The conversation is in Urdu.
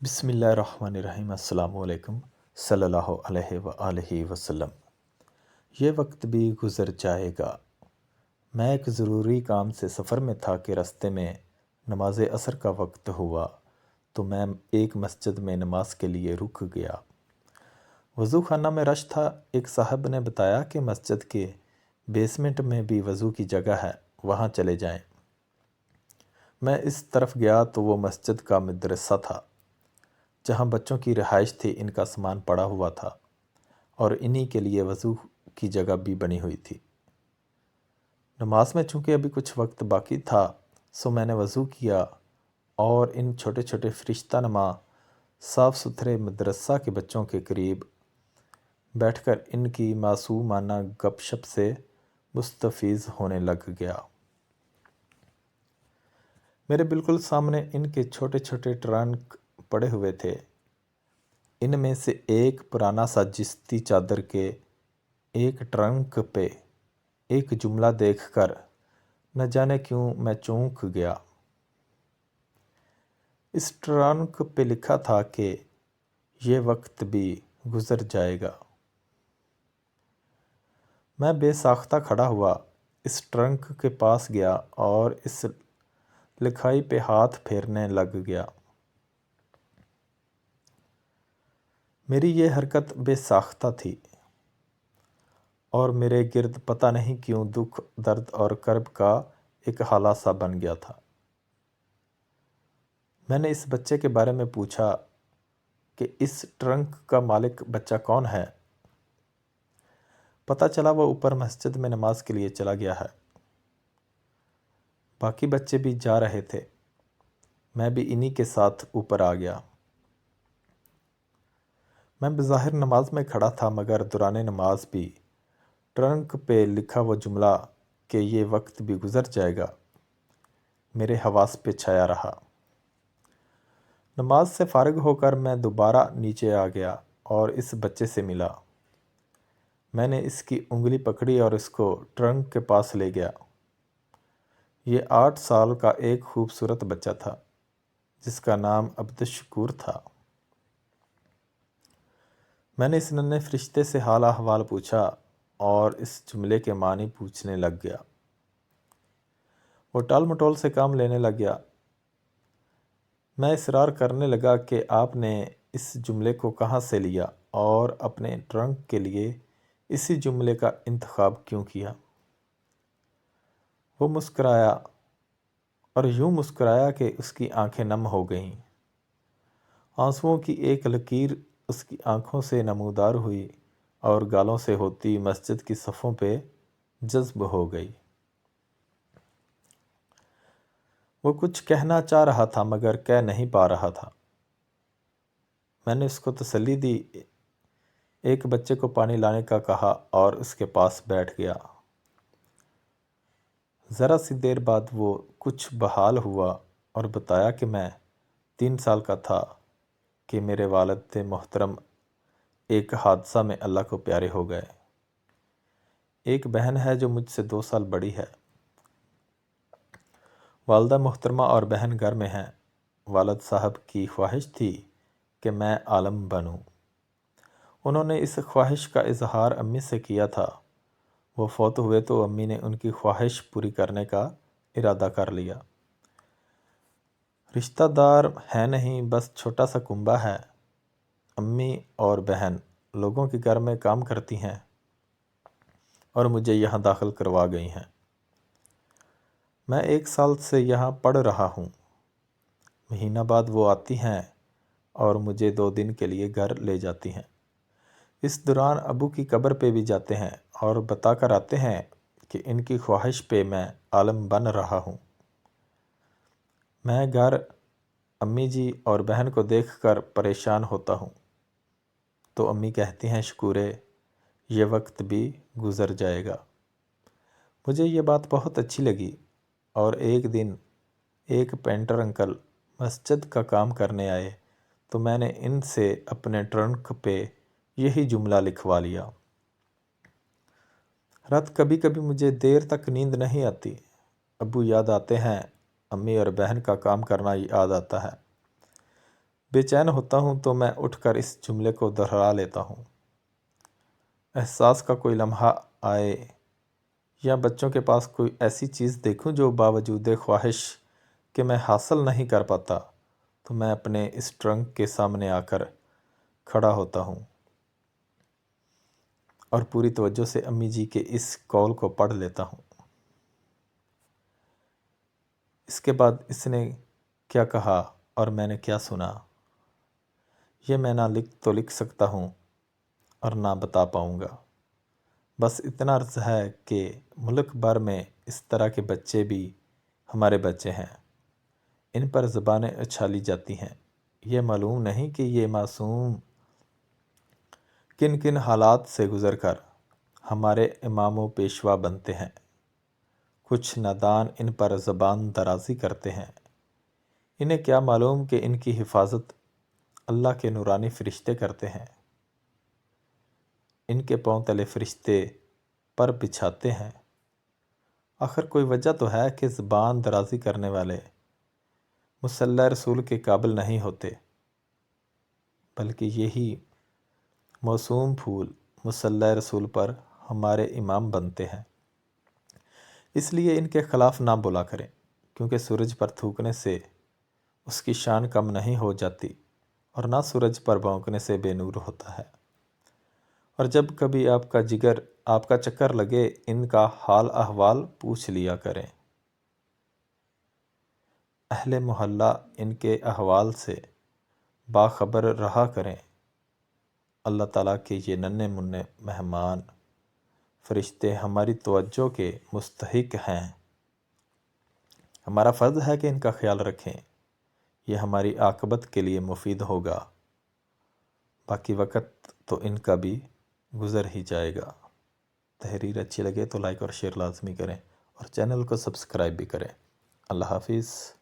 بسم اللہ الرحمن الرحیم۔ السلام علیکم صلی اللہ علیہ وآلہ وسلم۔ یہ وقت بھی گزر جائے گا۔ میں ایک ضروری کام سے سفر میں تھا کہ راستے میں نماز عصر کا وقت ہوا تو میں ایک مسجد میں نماز کے لیے رک گیا۔ وضو خانہ میں رش تھا۔ ایک صاحب نے بتایا کہ مسجد کے بیسمنٹ میں بھی وضو کی جگہ ہے، وہاں چلے جائیں۔ میں اس طرف گیا تو وہ مسجد کا مدرسہ تھا جہاں بچوں کی رہائش تھی۔ ان کا سامان پڑا ہوا تھا اور انہی کے لیے وضو کی جگہ بھی بنی ہوئی تھی۔ نماز میں چونکہ ابھی کچھ وقت باقی تھا سو میں نے وضو کیا اور ان چھوٹے چھوٹے فرشتہ نما صاف ستھرے مدرسہ کے بچوں کے قریب بیٹھ کر ان کی معصومانہ گپ شپ سے مستفیض ہونے لگ گیا۔ میرے بالکل سامنے ان کے چھوٹے چھوٹے ٹرنک پڑے ہوئے تھے۔ ان میں سے ایک پرانا سا جستی چادر کے ایک ٹرنک پہ ایک جملہ دیکھ کر نہ جانے کیوں میں چونک گیا۔ اس ٹرنک پہ لکھا تھا کہ یہ وقت بھی گزر جائے گا۔ میں بے ساختہ کھڑا ہوا، اس ٹرنک کے پاس گیا اور اس لکھائی پہ ہاتھ پھیرنے لگ گیا۔ میری یہ حرکت بے ساختہ تھی اور میرے گرد پتہ نہیں کیوں دکھ، درد اور کرب کا ایک حالہ سا بن گیا تھا۔ میں نے اس بچے کے بارے میں پوچھا کہ اس ٹرنک کا مالک بچہ کون ہے؟ پتہ چلا وہ اوپر مسجد میں نماز کے لیے چلا گیا ہے۔ باقی بچے بھی جا رہے تھے، میں بھی انہی کے ساتھ اوپر آ گیا۔ میں بظاہر نماز میں کھڑا تھا مگر دوران نماز بھی ٹرنک پہ لکھا وہ جملہ کہ یہ وقت بھی گزر جائے گا میرے حواس پہ چھایا رہا۔ نماز سے فارغ ہو کر میں دوبارہ نیچے آ گیا اور اس بچے سے ملا۔ میں نے اس کی انگلی پکڑی اور اس کو ٹرنک کے پاس لے گیا۔ یہ 8 سال کا ایک خوبصورت بچہ تھا جس کا نام عبدالشکور تھا۔ میں نے اس ننھے فرشتے سے حال احوال پوچھا اور اس جملے کے معنی پوچھنے لگ گیا۔ وہ ٹال مٹول سے کام لینے لگ گیا۔ میں اصرار کرنے لگا کہ آپ نے اس جملے کو کہاں سے لیا اور اپنے ٹرنک کے لیے اسی جملے کا انتخاب کیوں کیا؟ وہ مسکرایا اور یوں مسکرایا کہ اس کی آنکھیں نم ہو گئیں۔ آنسوؤں کی ایک لکیر اس کی آنکھوں سے نمودار ہوئی اور گالوں سے ہوتی مسجد کی صفوں پہ جذب ہو گئی۔ وہ کچھ کہنا چاہ رہا تھا مگر کہہ نہیں پا رہا تھا۔ میں نے اس کو تسلی دی، ایک بچے کو پانی لانے کا کہا اور اس کے پاس بیٹھ گیا۔ ذرا سی دیر بعد وہ کچھ بحال ہوا اور بتایا کہ میں 3 سال کا تھا کہ میرے والد محترم ایک حادثہ میں اللہ کو پیارے ہو گئے۔ ایک بہن ہے جو مجھ سے 2 سال بڑی ہے۔ والدہ محترمہ اور بہن گھر میں ہیں۔ والد صاحب کی خواہش تھی کہ میں عالم بنوں۔ انہوں نے اس خواہش کا اظہار امی سے کیا تھا۔ وہ فوت ہوئے تو امی نے ان کی خواہش پوری کرنے کا ارادہ کر لیا۔ رشتہ دار ہے نہیں، بس چھوٹا سا کنبہ ہے۔ امی اور بہن لوگوں کے گھر میں کام کرتی ہیں اور مجھے یہاں داخل کروا گئی ہیں۔ میں 1 سال سے یہاں پڑھ رہا ہوں۔ مہینہ بعد وہ آتی ہیں اور مجھے 2 دن کے لیے گھر لے جاتی ہیں۔ اس دوران ابو کی قبر پہ بھی جاتے ہیں اور بتا کر آتے ہیں کہ ان کی خواہش پہ میں عالم بن رہا ہوں۔ میں گھر امی جی اور بہن کو دیکھ کر پریشان ہوتا ہوں تو امی کہتی ہیں، شکورے، یہ وقت بھی گزر جائے گا۔ مجھے یہ بات بہت اچھی لگی اور ایک دن ایک پینٹر انکل مسجد کا کام کرنے آئے تو میں نے ان سے اپنے ٹرنک پہ یہی جملہ لکھوا لیا۔ رات کبھی کبھی مجھے دیر تک نیند نہیں آتی۔ ابو یاد آتے ہیں، امی اور بہن کا کام کرنا یاد آتا ہے۔ بے چین ہوتا ہوں تو میں اٹھ کر اس جملے کو دہرا لیتا ہوں۔ احساس کا کوئی لمحہ آئے یا بچوں کے پاس کوئی ایسی چیز دیکھوں جو باوجود خواہش کہ میں حاصل نہیں کر پاتا، تو میں اپنے اس ٹرنک کے سامنے آ کر کھڑا ہوتا ہوں اور پوری توجہ سے امی جی کے اس قول کو پڑھ لیتا ہوں۔ اس کے بعد اس نے کیا کہا اور میں نے کیا سنا، یہ میں نہ لکھ سکتا ہوں اور نہ بتا پاؤں گا۔ بس اتنا عرض ہے کہ ملک بھر میں اس طرح کے بچے بھی ہمارے بچے ہیں۔ ان پر زبانیں اچھالی جاتی ہیں۔ یہ معلوم نہیں کہ یہ معصوم کن کن حالات سے گزر کر ہمارے امام و پیشوا بنتے ہیں۔ کچھ نادان ان پر زبان درازی کرتے ہیں۔ انہیں کیا معلوم کہ ان کی حفاظت اللہ کے نورانی فرشتے کرتے ہیں۔ ان کے پاؤں تلے فرشتے پر بچھاتے ہیں۔ آخر کوئی وجہ تو ہے کہ زبان درازی کرنے والے مصلی رسول کے قابل نہیں ہوتے، بلکہ یہی معصوم پھول مصلی رسول پر ہمارے امام بنتے ہیں۔ اس لیے ان کے خلاف نہ بولا کریں، کیونکہ سورج پر تھوکنے سے اس کی شان کم نہیں ہو جاتی اور نہ سورج پر بھونکنے سے بے نور ہوتا ہے۔ اور جب کبھی آپ کا چکر لگے ان کا حال احوال پوچھ لیا کریں۔ اہل محلہ ان کے احوال سے باخبر رہا کریں۔ اللہ تعالیٰ کے یہ ننھے منھے مہمان فرشتے ہماری توجہ کے مستحق ہیں۔ ہمارا فرض ہے کہ ان کا خیال رکھیں، یہ ہماری عاقبت کے لیے مفید ہوگا۔ باقی وقت تو ان کا بھی گزر ہی جائے گا۔ تحریر اچھی لگے تو لائک اور شیئر لازمی کریں اور چینل کو سبسکرائب بھی کریں۔ اللہ حافظ۔